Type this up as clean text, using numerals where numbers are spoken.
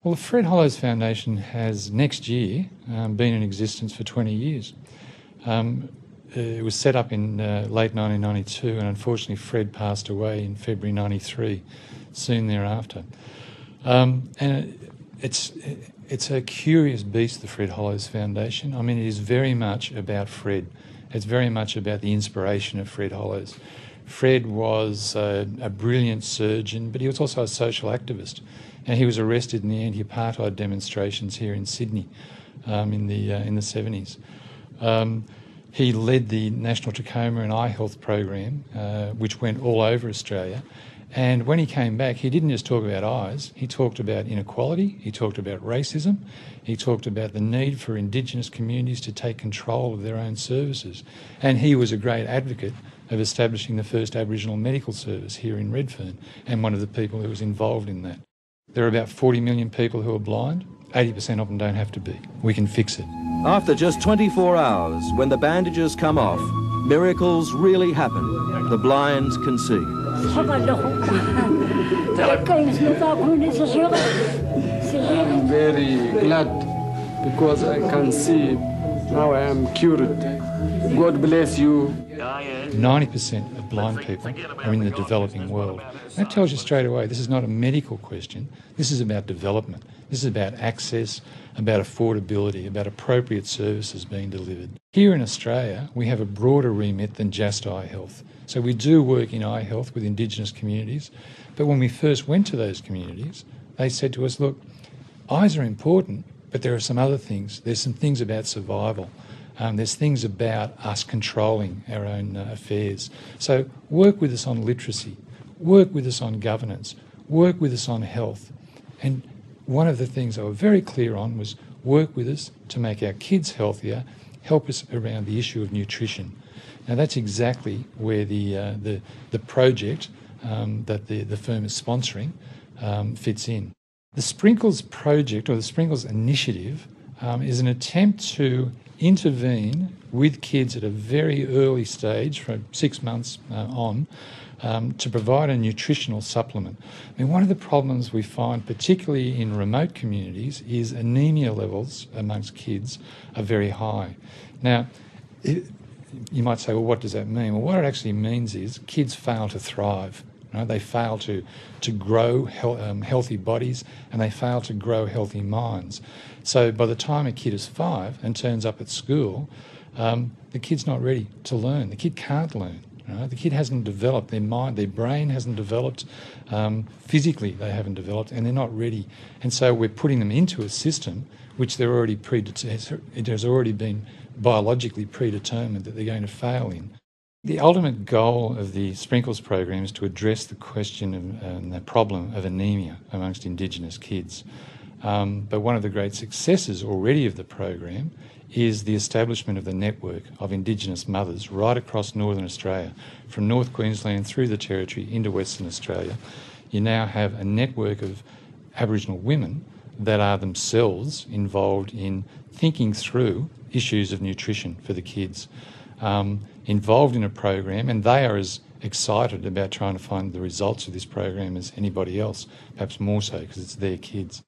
Well, the Fred Hollows Foundation has next year been in existence for 20 years. It was set up in late 1992, and unfortunately Fred passed away in February 93, soon thereafter. And it's a curious beast, the Fred Hollows Foundation. I mean, it is very much about Fred. It's very much about the inspiration of Fred Hollows. Fred was a brilliant surgeon, but he was also a social activist. And he was arrested in the anti-apartheid demonstrations here in Sydney in the 70s. He led the National Trachoma and Eye Health program, which went all over Australia. And when he came back, he didn't just talk about eyes. He talked about inequality. He talked about racism. He talked about the need for Indigenous communities to take control of their own services. And he was a great advocate of establishing the first Aboriginal medical service here in Redfern, and one of the people who was involved in that. There are about 40 million people who are blind. 80% of them don't have to be. We can fix it. After just 24 hours, when the bandages come off, miracles really happen. The blind can see. I'm very glad because I can see. Now I am cured. God bless you. 90% of blind people are in the developing world. That tells you straight away this is not a medical question. This is about development. This is about access, about affordability, about appropriate services being delivered. Here in Australia, we have a broader remit than just eye health. So we do work in eye health with Indigenous communities. But when we first went to those communities, they said to us, look, eyes are important, but there are some other things. There's some things about survival. There's things about us controlling our own affairs. So work with us on literacy, work with us on governance, work with us on health. And one of the things they were very clear on was work with us to make our kids healthier, help us around the issue of nutrition. Now that's exactly where the project that the firm is sponsoring fits in. The Sprinkles project, or the Sprinkles initiative, is an attempt to intervene with kids at a very early stage, from 6 months on, to provide a nutritional supplement. I mean, one of the problems we find, particularly in remote communities, is anemia levels amongst kids are very high. Now, you might say, well, what does that mean? Well, what it actually means is kids fail to thrive. Right? They fail to grow healthy bodies, and they fail to grow healthy minds. So by the time a kid is 5 and turns up at school, the kid's not ready to learn. The kid can't learn. Right? The kid hasn't developed their mind, their brain hasn't developed, physically they haven't developed, and they're not ready. And so we're putting them into a system which they're already it has already been biologically predetermined that they're going to fail in. The ultimate goal of the Sprinkles program is to address the question and the problem of anemia amongst Indigenous kids. But one of the great successes already of the program is the establishment of the network of Indigenous mothers right across Northern Australia, from North Queensland through the Territory into Western Australia. You now have a network of Aboriginal women that are themselves involved in thinking through issues of nutrition for the kids, involved in a program, and they are as excited about trying to find the results of this program as anybody else, perhaps more so because it's their kids.